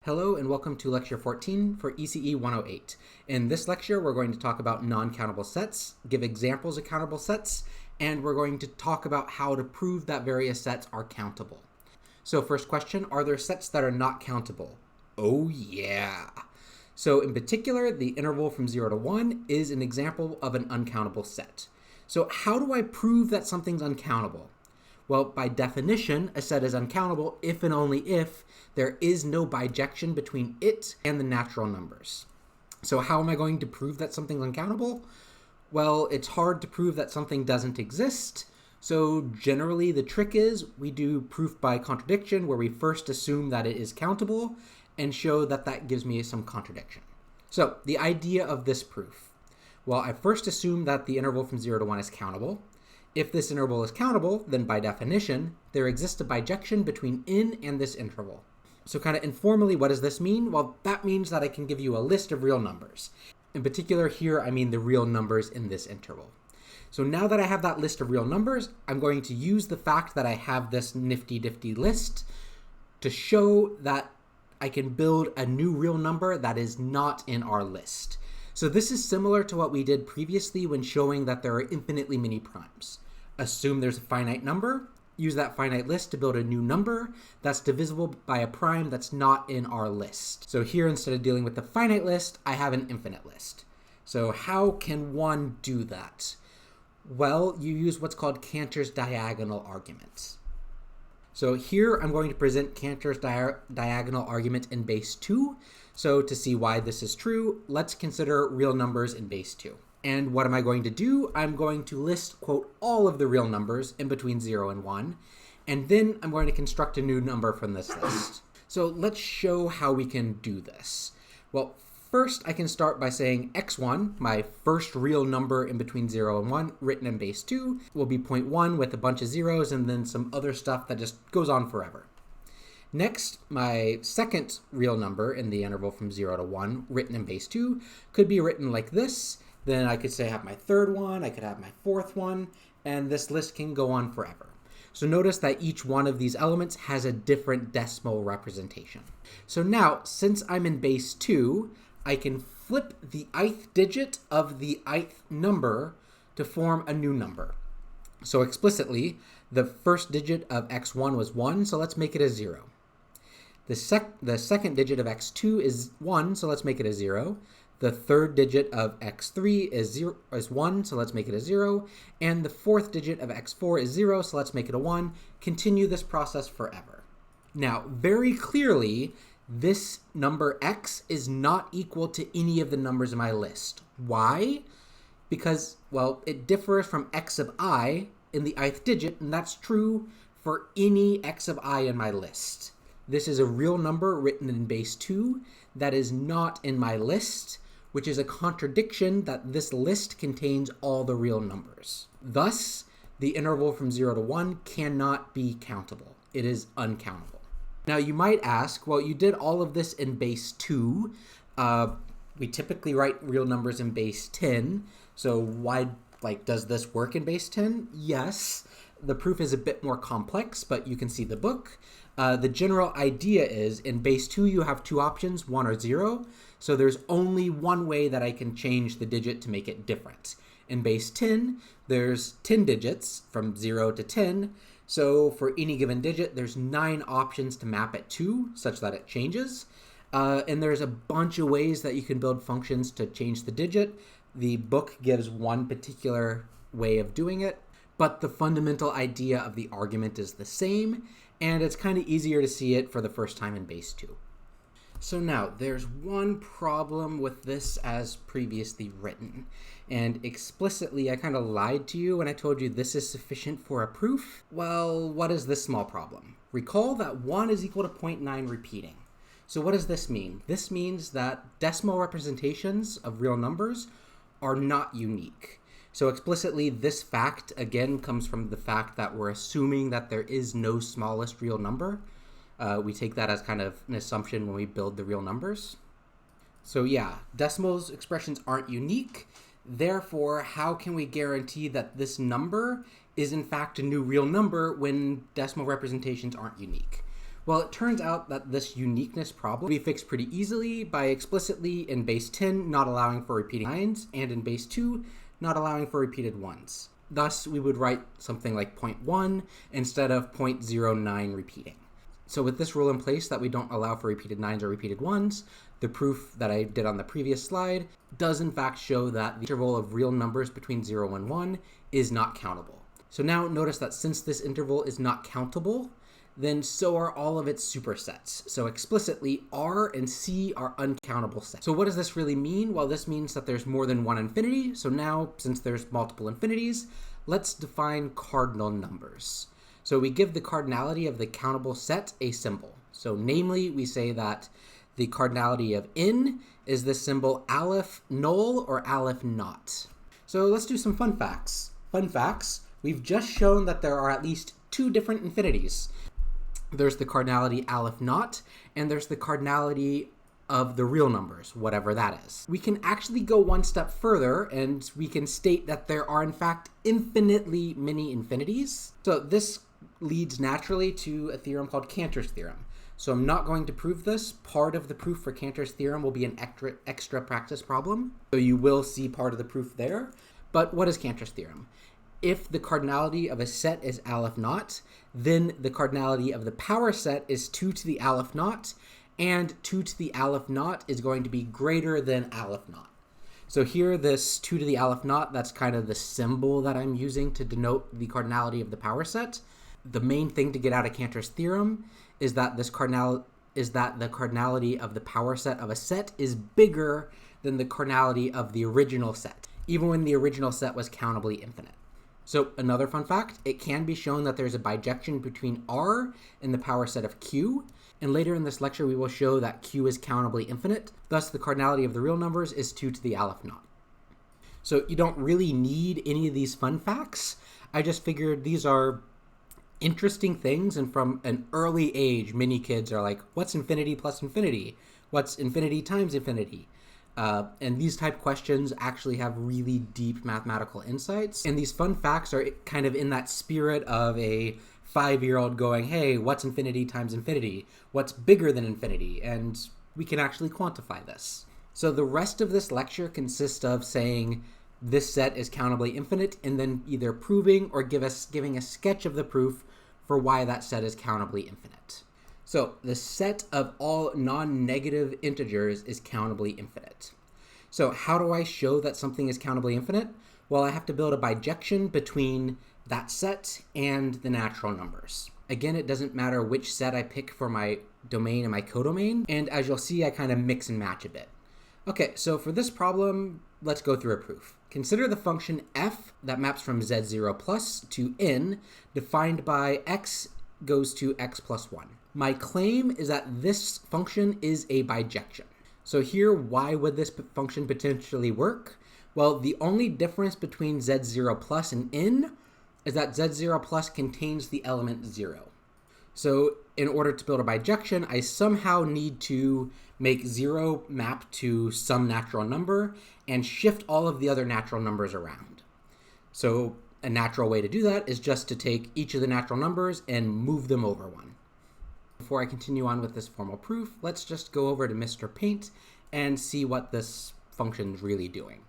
Hello and welcome to Lecture 14 for ECE 108. In this lecture, we're going to talk about non-countable sets, give examples of countable sets, and we're going to talk about how to prove that various sets are countable. So first question, are there sets that are not countable? Oh yeah! So in particular, the interval from 0 to 1 is an example of an uncountable set. So how do I prove that something's uncountable? Well, by definition, a set is uncountable if and only if there is no bijection between it and the natural numbers. So how am I going to prove that something's uncountable? Well, it's hard to prove that something doesn't exist. So generally the trick is we do proof by contradiction, where we first assume that it is countable and show that that gives me some contradiction. So the idea of this proof. Well, I first assume that the interval from 0 to 1 is countable. If this interval is countable, then by definition, there exists a bijection between in and this interval. So kind of informally, what does this mean? Well, that means that I can give you a list of real numbers. In particular here, I mean the real numbers in this interval. So now that I have that list of real numbers, I'm going to use the fact that I have this nifty-difty list to show that I can build a new real number that is not in our list. So this is similar to what we did previously when showing that there are infinitely many primes. Assume there's a finite number, use that finite list to build a new number that's divisible by a prime that's not in our list. So here, instead of dealing with the finite list, I have an infinite list. So how can one do that? Well, you use what's called Cantor's diagonal argument. So here I'm going to present Cantor's diagonal argument in base 2. So to see why this is true, let's consider real numbers in base 2. And what am I going to do? I'm going to list, quote, all of the real numbers in between 0 and 1. And then I'm going to construct a new number from this list. So let's show how we can do this. Well, first I can start by saying x1, my first real number in between 0 and 1, written in base 2, will be 0.1 with a bunch of zeros and then some other stuff that just goes on forever. Next, my second real number in the interval from 0 to 1, written in base 2, could be written like this. Then I could say I have my third one, I could have my fourth one, and this list can go on forever. So notice that each one of these elements has a different decimal representation. So now, since I'm in base 2, I can flip the ith digit of the ith number to form a new number. So explicitly, the first digit of x1 was 1, so let's make it a 0. The second digit of x2 is 1, so let's make it a 0. The third digit of x3 is 1, so let's make it a 0. And the fourth digit of x4 is 0, so let's make it a 1. Continue this process forever. Now, very clearly, this number x is not equal to any of the numbers in my list. Why? Because, well, it differs from x of I in the ith digit, and that's true for any x of I in my list. This is a real number written in base 2 that is not in my list, which is a contradiction that this list contains all the real numbers. Thus, the interval from 0 to 1 cannot be countable. It is uncountable. Now you might ask, well, you did all of this in base 2. We typically write real numbers in base 10. So why, does this work in base 10? Yes. The proof is a bit more complex, but you can see the book. The general idea is in base 2 you have two options, 1 or 0. So there's only one way that I can change the digit to make it different. In base 10, there's 10 digits from 0 to 10. So for any given digit, there's 9 options to map it to such that it changes. And there's a bunch of ways that you can build functions to change the digit. The book gives one particular way of doing it, but the fundamental idea of the argument is the same, and it's kind of easier to see it for the first time in base 2. So now, there's one problem with this as previously written, and explicitly I kind of lied to you when I told you this is sufficient for a proof. Well, what is this small problem? Recall that 1 is equal to 0.9 repeating. So what does this mean? This means that decimal representations of real numbers are not unique. So explicitly, this fact, again, comes from the fact that we're assuming that there is no smallest real number. We take that as kind of an assumption when we build the real numbers. So yeah, decimals expressions aren't unique. Therefore, how can we guarantee that this number is in fact a new real number when decimal representations aren't unique? Well, it turns out that this uniqueness problem we fixed pretty easily by explicitly in base 10 not allowing for repeating 9s and in base 2 not allowing for repeated 1s. Thus, we would write something like 0.1 instead of 0.09 repeating. So with this rule in place that we don't allow for repeated 9s or repeated 1s, the proof that I did on the previous slide does in fact show that the interval of real numbers between 0 and 1 is not countable. So now notice that since this interval is not countable, then so are all of its supersets. So explicitly, R and C are uncountable sets. So what does this really mean? Well, this means that there's more than one infinity. So now, since there's multiple infinities, let's define cardinal numbers. So we give the cardinality of the countable set a symbol. So namely, we say that the cardinality of n is the symbol aleph null or aleph naught. So let's do some fun facts. Fun facts, we've just shown that there are at least two different infinities. There's the cardinality aleph naught, and there's the cardinality of the real numbers, whatever that is. We can actually go one step further, and we can state that there are in fact infinitely many infinities. So this leads naturally to a theorem called Cantor's theorem. So I'm not going to prove this. Part of the proof for Cantor's theorem will be an extra practice problem. So you will see part of the proof there. But what is Cantor's theorem? If the cardinality of a set is aleph naught, then the cardinality of the power set is 2 to the aleph naught, and 2 to the aleph naught is going to be greater than aleph naught. So here, this 2 to the aleph naught, that's kind of the symbol that I'm using to denote the cardinality of the power set. The main thing to get out of Cantor's theorem is that the cardinality of the power set of a set is bigger than the cardinality of the original set, even when the original set was countably infinite. So another fun fact, it can be shown that there's a bijection between R and the power set of Q, and later in this lecture we will show that Q is countably infinite, thus the cardinality of the real numbers is 2 to the aleph naught. So you don't really need any of these fun facts. I just figured these are interesting things, and from an early age, many kids are like, what's infinity plus infinity? What's infinity times infinity? And these type questions actually have really deep mathematical insights. And these fun facts are kind of in that spirit of a 5-year-old going, hey, what's infinity times infinity? What's bigger than infinity? And we can actually quantify this. So the rest of this lecture consists of saying this set is countably infinite, and then either proving or giving a sketch of the proof for why that set is countably infinite. So the set of all non-negative integers is countably infinite. So how do I show that something is countably infinite? Well, I have to build a bijection between that set and the natural numbers. Again, it doesn't matter which set I pick for my domain and my codomain, and as you'll see, I kind of mix and match a bit. Okay, so for this problem, let's go through a proof. Consider the function f that maps from z0 plus to n, defined by x goes to x plus 1. My claim is that this function is a bijection. So here, why would this function potentially work? Well, the only difference between z0 plus and n is that z0 plus contains the element 0. So in order to build a bijection, I somehow need to make 0 map to some natural number and shift all of the other natural numbers around. So a natural way to do that is just to take each of the natural numbers and move them over one. Before I continue on with this formal proof, let's just go over to Mr. Paint and see what this function is really doing.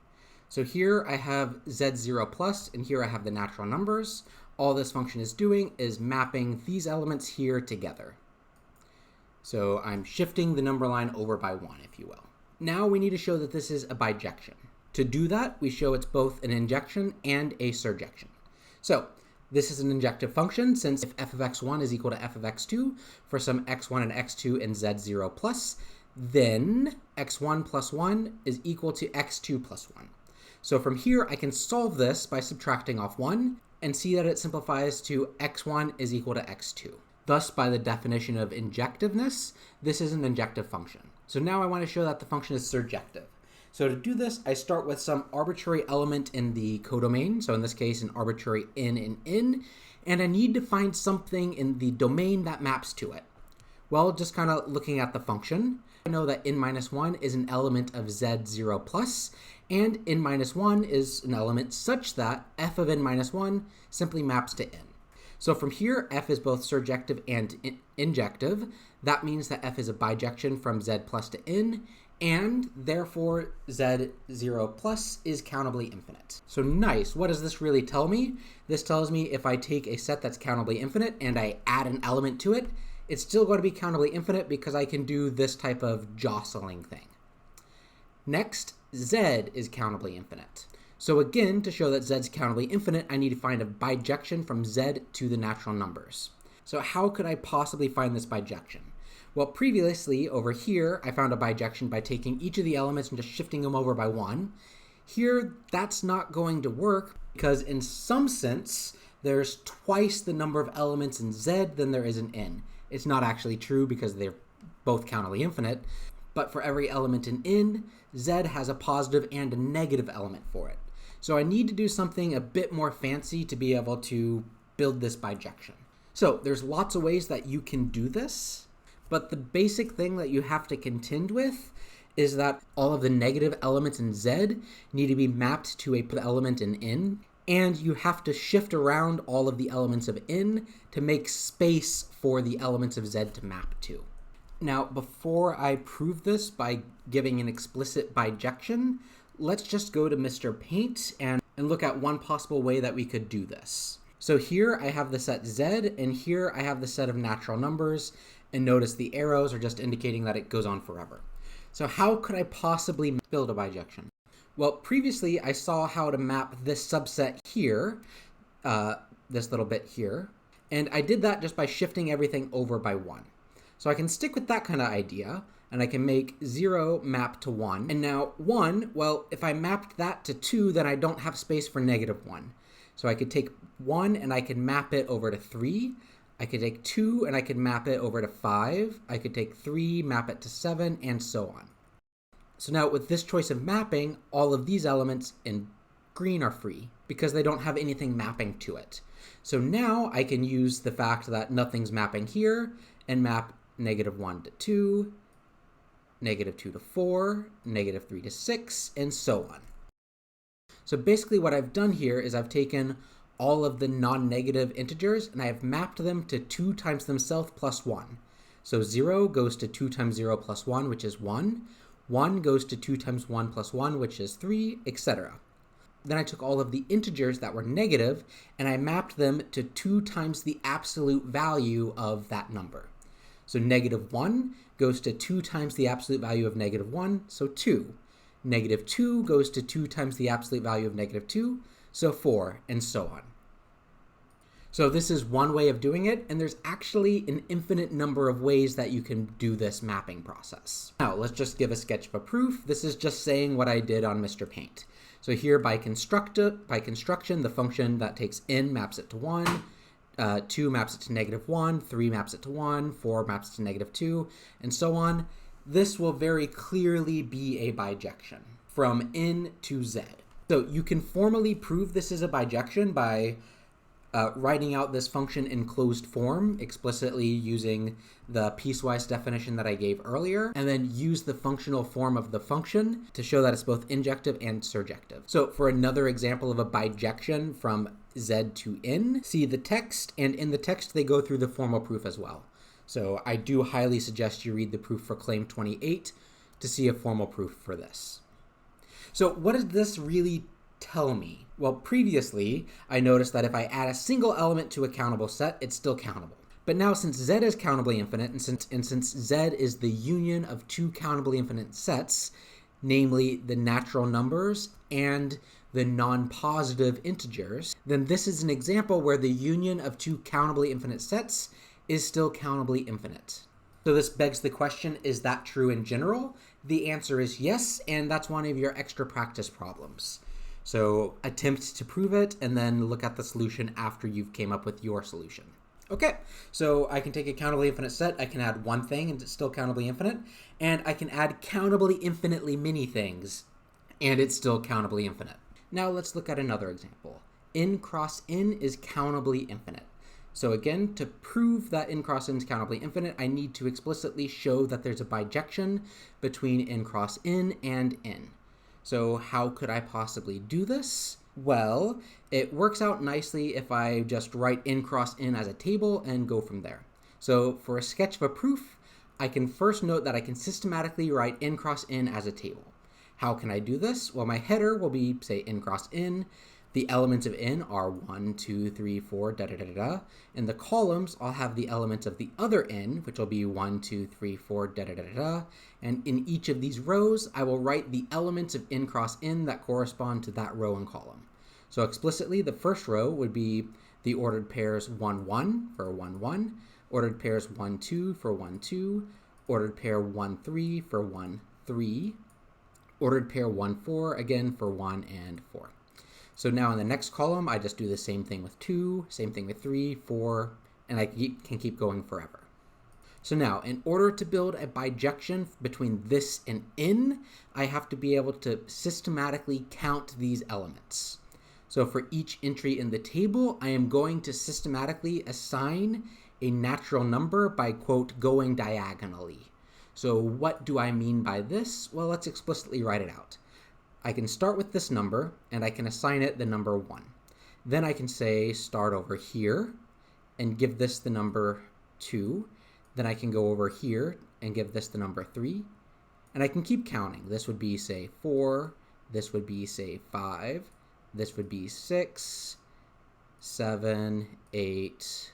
So here I have z0 plus, and here I have the natural numbers. All this function is doing is mapping these elements here together. So I'm shifting the number line over by 1, if you will. Now we need to show that this is a bijection. To do that, we show it's both an injection and a surjection. So this is an injective function, since if f of x1 is equal to f of x2 for some x1 and x2 in z0 plus, then x1 plus 1 is equal to x2 plus 1. So from here, I can solve this by subtracting off 1 and see that it simplifies to x1 is equal to x2. Thus, by the definition of injectiveness, this is an injective function. So now I want to show that the function is surjective. So to do this, I start with some arbitrary element in the codomain, so in this case, an arbitrary n in n, and I need to find something in the domain that maps to it. Well, just kind of looking at the function, I know that n minus 1 is an element of z0 plus, and n minus 1 is an element such that f of n minus 1 simply maps to n. So from here, f is both surjective and injective. That means that f is a bijection from z plus to n, and therefore z0 plus is countably infinite. So nice. What does this really tell me? This tells me if I take a set that's countably infinite and I add an element to it, it's still going to be countably infinite because I can do this type of jostling thing. Next, z is countably infinite. So again, to show that z is countably infinite, I need to find a bijection from z to the natural numbers. So how could I possibly find this bijection? Well, previously over here, I found a bijection by taking each of the elements and just shifting them over by 1. Here, that's not going to work because in some sense, there's twice the number of elements in z than there is in n. It's not actually true because they're both countably infinite, but for every element in n, z has a positive and a negative element for it. So I need to do something a bit more fancy to be able to build this bijection. So there's lots of ways that you can do this, but the basic thing that you have to contend with is that all of the negative elements in z need to be mapped to a element in n, and you have to shift around all of the elements of n to make space for the elements of z to map to. Now, before I prove this by giving an explicit bijection, let's just go to Mr. Paint and look at one possible way that we could do this. So here I have the set z, and here I have the set of natural numbers, and notice the arrows are just indicating that it goes on forever. So how could I possibly build a bijection? Well, previously I saw how to map this subset here, this little bit here, and I did that just by shifting everything over by 1. So I can stick with that kind of idea, and I can make 0 map to 1. And now 1, well, if I mapped that to 2, then I don't have space for -1. So I could take 1 and I could map it over to 3. I could take 2 and I could map it over to 5. I could take 3, map it to 7, and so on. So now with this choice of mapping, all of these elements in green are free because they don't have anything mapping to it. So now I can use the fact that nothing's mapping here and map -1 to 2, -2 to 4, -3 to 6, and so on. So basically what I've done here is I've taken all of the non-negative integers and I have mapped them to 2 times themselves plus 1. So 0 goes to 2 times 0 plus 1, which is 1. 1 goes to 2 times 1 plus 1, which is 3, etc. Then I took all of the integers that were negative and I mapped them to 2 times the absolute value of that number. So -1 goes to 2 times the absolute value of -1, so 2. -2 goes to 2 times the absolute value of -2, so 4, and so on. So this is one way of doing it, and there's actually an infinite number of ways that you can do this mapping process. Now, let's just give a sketch of a proof. This is just saying what I did on Mr. Paint. So here by construction, the function that takes n maps it to 1, 2 maps it to -1, 3 maps it to 1, 4 maps it to -2, and so on. This will very clearly be a bijection from n to z. So you can formally prove this is a bijection by writing out this function in closed form, explicitly using the piecewise definition that I gave earlier, and then use the functional form of the function to show that it's both injective and surjective. So for another example of a bijection from z to n, see the text, and in the text they go through the formal proof as well. So I do highly suggest you read the proof for claim 28 to see a formal proof for this. So what does this really tell me? Well, previously, I noticed that if I add a single element to a countable set, it's still countable. But now since z is countably infinite, and since z is the union of 2 countably infinite sets, namely the natural numbers and the non-positive integers, then this is an example where the union of 2 countably infinite sets is still countably infinite. So this begs the question, is that true in general? The answer is yes, and that's one of your extra practice problems. So attempt to prove it, and then look at the solution after you've came up with your solution. Okay, so I can take a countably infinite set, I can add one thing, and it's still countably infinite, and I can add countably infinitely many things, and it's still countably infinite. Now let's look at another example. N cross n is countably infinite. So again, to prove that n cross n is countably infinite, I need to explicitly show that there's a bijection between n cross n and n. So how could I possibly do this? Well, it works out nicely if I just write n cross n as a table and go from there. So for a sketch of a proof, I can first note that I can systematically write n cross n as a table. How can I do this? Well, my header will be, say, n cross n. The elements of n are 1, 2, 3, 4, da da da da da. In the columns, I'll have the elements of the other n, which will be 1, 2, 3, 4, da da da da da. And in each of these rows, I will write the elements of n cross n that correspond to that row and column. So explicitly, the first row would be the ordered pairs 1, 1 for 1, 1, ordered pairs 1, 2 for 1, 2, ordered pair 1, 3 for 1, 3, ordered pair 1, 4 again for 1 and 4. So now in the next column, I just do the same thing with 2, same thing with 3, 4, and I can keep going forever. So now, in order to build a bijection between this and n, I have to be able to systematically count these elements. So for each entry in the table, I am going to systematically assign a natural number by, quote, going diagonally. So what do I mean by this? Well, let's explicitly write it out. I can start with this number, and I can assign it the number 1. Then I can say start over here and give this the number 2. Then I can go over here and give this the number 3. And I can keep counting. This would be, say, 4. This would be, say, 5. This would be 6, 7, 8,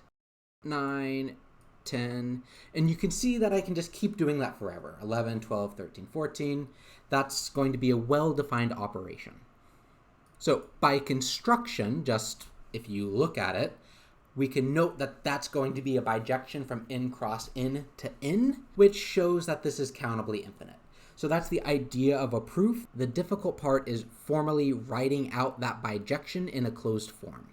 9, 10. And you can see that I can just keep doing that forever. 11, 12, 13, 14. That's going to be a well-defined operation. So by construction, just if you look at it, we can note that that's going to be a bijection from n cross n to n, which shows that this is countably infinite. So that's the idea of a proof. The difficult part is formally writing out that bijection in a closed form.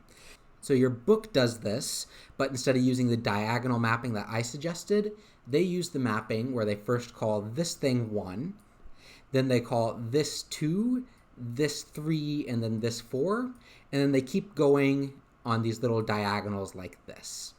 So your book does this, but instead of using the diagonal mapping that I suggested, they use the mapping where they first call this thing 1, then they call this 2, this 3, and then this 4, and then they keep going on these little diagonals like this.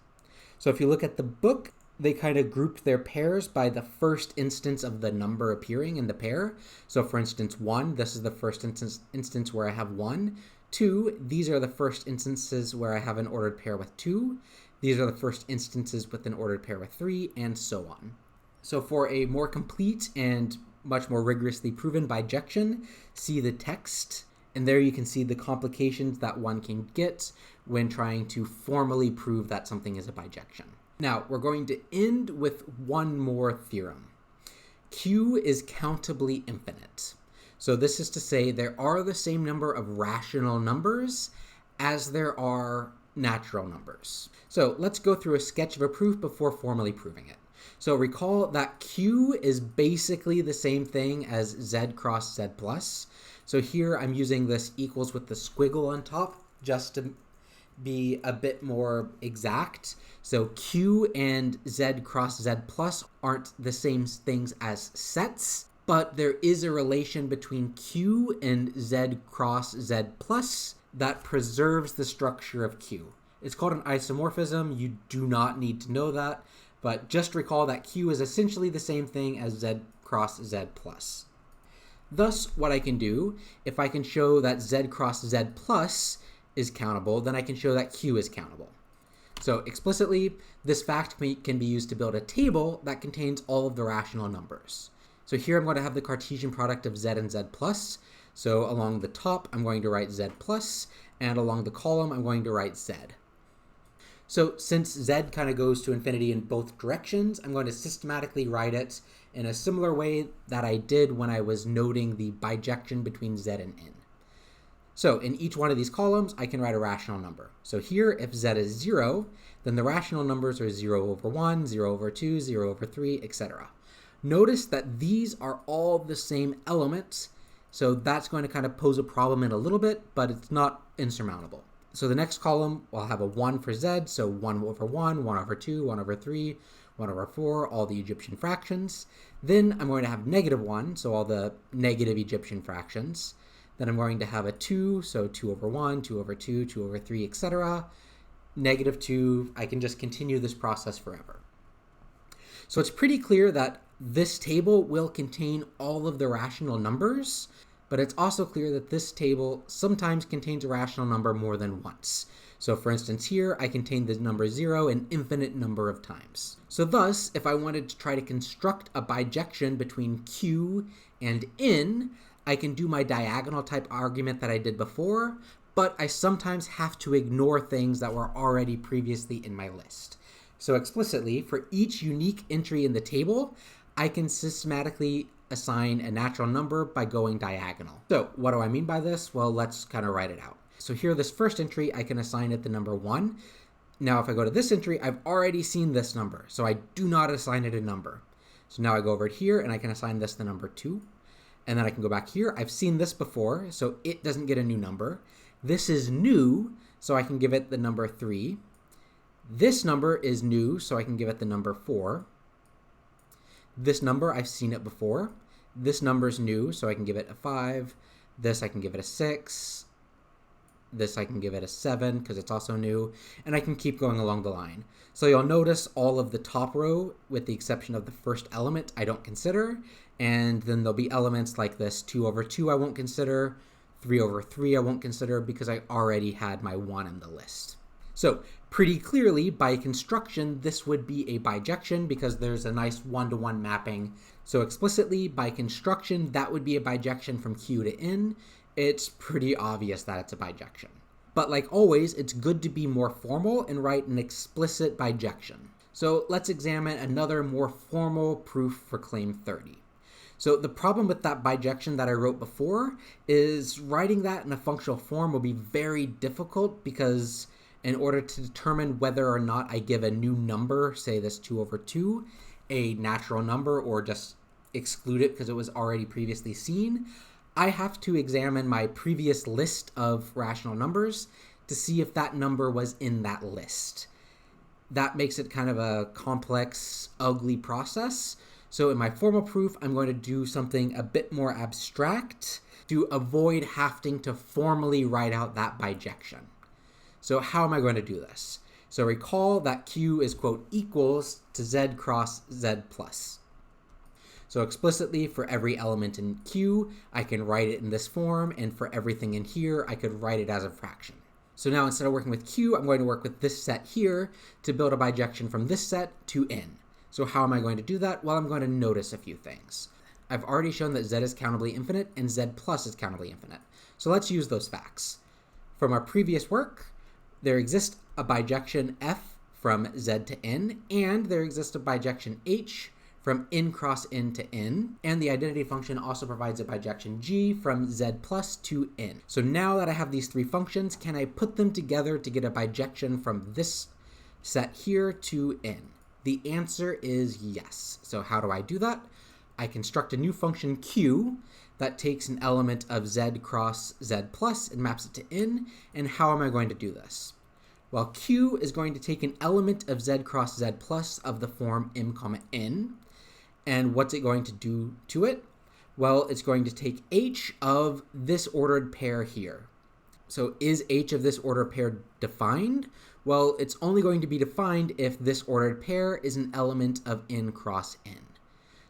So if you look at the book, they kind of grouped their pairs by the first instance of the number appearing in the pair. So for instance, 1, this is the first instance where I have 1. 2, these are the first instances where I have an ordered pair with 2. These are the first instances with an ordered pair with 3, and so on. So for a more complete and much more rigorously proven bijection, see the text, and there you can see the complications that one can get when trying to formally prove that something is a bijection. Now, we're going to end with one more theorem. Q is countably infinite. So this is to say there are the same number of rational numbers as there are natural numbers. So let's go through a sketch of a proof before formally proving it. So recall that Q is basically the same thing as Z cross Z plus. So here I'm using this equals with the squiggle on top just to be a bit more exact. So Q and Z cross Z plus aren't the same things as sets, but there is a relation between Q and Z cross Z plus that preserves the structure of Q. It's called an isomorphism. You do not need to know that, but just recall that Q is essentially the same thing as Z cross Z plus. Thus, what I can do, if I can show that Z cross Z plus is countable, then I can show that Q is countable. So explicitly, this fact can be used to build a table that contains all of the rational numbers. So here I'm going to have the Cartesian product of Z and Z plus. So along the top, I'm going to write Z plus, and along the column, I'm going to write Z. So since Z kind of goes to infinity in both directions, I'm going to systematically write it in a similar way that I did when I was noting the bijection between Z and N. So in each one of these columns, I can write a rational number. So here, if Z is 0, then the rational numbers are 0 over 1, 0 over 2, 0 over 3, etc. Notice that these are all the same elements, so that's going to kind of pose a problem in a little bit, but it's not insurmountable. So the next column, I'll have a 1 for Z, so 1 over 1, 1 over 2, 1 over 3, 1 over 4, all the Egyptian fractions. Then I'm going to have negative 1, so all the negative Egyptian fractions. Then I'm going to have a 2, so 2 over 1, 2 over 2, 2 over 3, etc. Negative 2, I can just continue this process forever. So it's pretty clear that this table will contain all of the rational numbers, But it's also clear that this table sometimes contains a rational number more than once. So for instance here, I contain the number 0 an infinite number of times. So thus, if I wanted to try to construct a bijection between q and n, I can do my diagonal type argument that I did before, but I sometimes have to ignore things that were already previously in my list. So explicitly, for each unique entry in the table, I can systematically assign a natural number by going diagonal. So what do I mean by this? Well, let's kind of write it out. So here, this first entry, I can assign it the number 1. Now, if I go to this entry, I've already seen this number, so I do not assign it a number. So now I go over here, and I can assign this the number 2. And then I can go back here. I've seen this before, so it doesn't get a new number. This is new, so I can give it the number 3. This number is new, so I can give it the number 4. This number, I've seen it before. This number's new, so I can give it a 5. This, I can give it a 6. This, I can give it a 7, because it's also new. And I can keep going along the line. So you'll notice all of the top row, with the exception of the first element, I don't consider. And then there'll be elements like this 2 over 2 I won't consider. 3 over 3 I won't consider, because I already had my 1 in the list. So pretty clearly, by construction, this would be a bijection because there's a nice one-to-one mapping. So explicitly, by construction, that would be a bijection from q to n. It's pretty obvious that it's a bijection. But like always, it's good to be more formal and write an explicit bijection. So let's examine another more formal proof for claim 30. So the problem with that bijection that I wrote before is writing that in a functional form will be very difficult because in order to determine whether or not I give a new number, say this 2 over 2, a natural number, or just exclude it because it was already previously seen, I have to examine my previous list of rational numbers to see if that number was in that list. That makes it kind of a complex, ugly process. So in my formal proof, I'm going to do something a bit more abstract to avoid having to formally write out that bijection. So how am I going to do this? So recall that q is, quote, equals to z cross z plus. So explicitly, for every element in q, I can write it in this form, and for everything in here, I could write it as a fraction. So now instead of working with q, I'm going to work with this set here to build a bijection from this set to n. So how am I going to do that? Well, I'm going to notice a few things. I've already shown that z is countably infinite and z plus is countably infinite. So let's use those facts. From our previous work, there exists a bijection f from z to n, and there exists a bijection h from n cross n to n, and the identity function also provides a bijection g from z plus to n. So now that I have these 3 functions, can I put them together to get a bijection from this set here to n? The answer is yes. So how do I do that? I construct a new function q that takes an element of z cross z plus and maps it to n. And how am I going to do this? Well, q is going to take an element of z cross z plus of the form m comma n. And what's it going to do to it? Well, it's going to take h of this ordered pair here. So is h of this ordered pair defined? Well, it's only going to be defined if this ordered pair is an element of n cross n.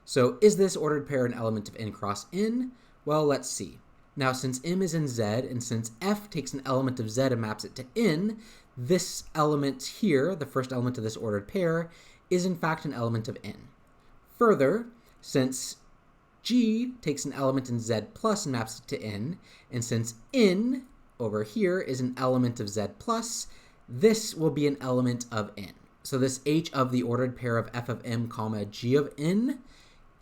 So is this ordered pair an element of n cross n? Well, let's see. Now, since m is in z, and since f takes an element of z and maps it to n, this element here, the first element of this ordered pair, is in fact an element of n. Further, since g takes an element in z plus and maps it to n, and since n over here is an element of z plus, this will be an element of n. So this h of the ordered pair of f of m comma g of n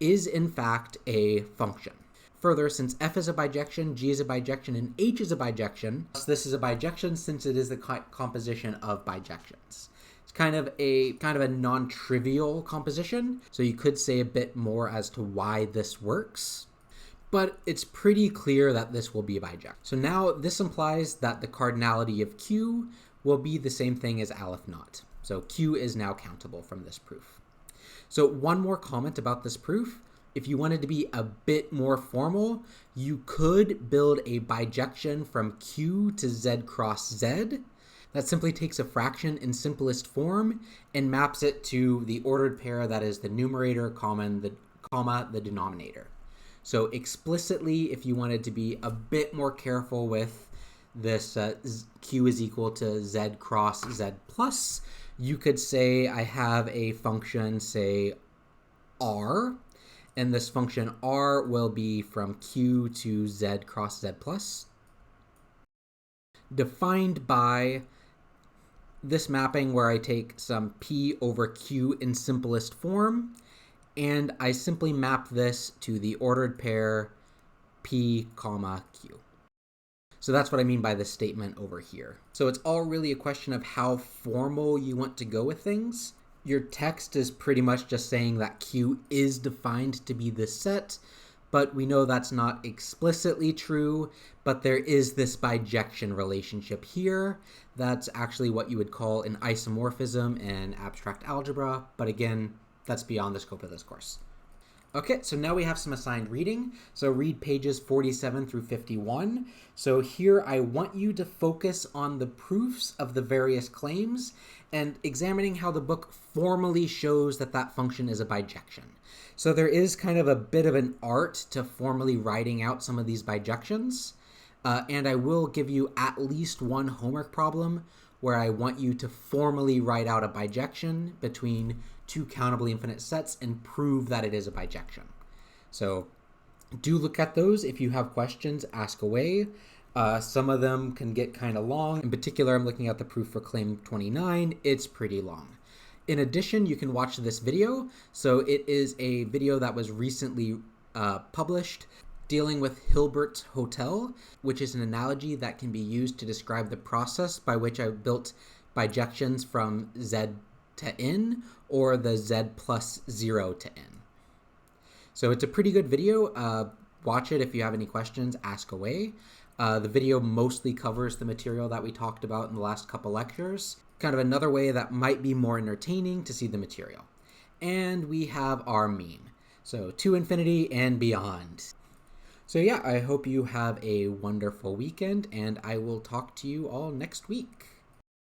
is in fact a function. Further, since f is a bijection, g is a bijection, and h is a bijection, this is a bijection since it is the composition of bijections. It's kind of a non-trivial composition, so you could say a bit more as to why this works. But it's pretty clear that this will be a bijection. So now this implies that the cardinality of q will be the same thing as aleph naught. So q is now countable from this proof. So one more comment about this proof. If you wanted to be a bit more formal, you could build a bijection from q to z cross z. That simply takes a fraction in simplest form and maps it to the ordered pair that is the numerator, comma, the denominator. So explicitly, if you wanted to be a bit more careful with this q is equal to z cross z plus, you could say I have a function, say r, and this function r will be from q to z cross z plus, defined by this mapping where I take some p over q in simplest form, and I simply map this to the ordered pair p comma q. So that's what I mean by this statement over here. So it's all really a question of how formal you want to go with things. Your text is pretty much just saying that q is defined to be this set, but we know that's not explicitly true, but there is this bijection relationship here. That's actually what you would call an isomorphism in abstract algebra, but again, that's beyond the scope of this course. Okay, so now we have some assigned reading. So read pages 47 through 51. So here I want you to focus on the proofs of the various claims and examining how the book formally shows that that function is a bijection. So there is kind of a bit of an art to formally writing out some of these bijections. And I will give you at least one homework problem where I want you to formally write out a bijection between two countably infinite sets and prove that it is a bijection. So do look at those. If you have questions, ask away. Some of them can get kind of long. In particular, I'm looking at the proof for claim 29. It's pretty long. In addition, you can watch this video. So it is a video that was recently published dealing with Hilbert Hotel, which is an analogy that can be used to describe the process by which I built bijections from z to n, or the z plus 0 to n. So it's a pretty good video. Watch it. If you have any questions, ask away. The video mostly covers the material that we talked about in the last couple lectures. Kind of another way that might be more entertaining to see the material. And we have our meme. So to infinity and beyond. So yeah, I hope you have a wonderful weekend, and I will talk to you all next week.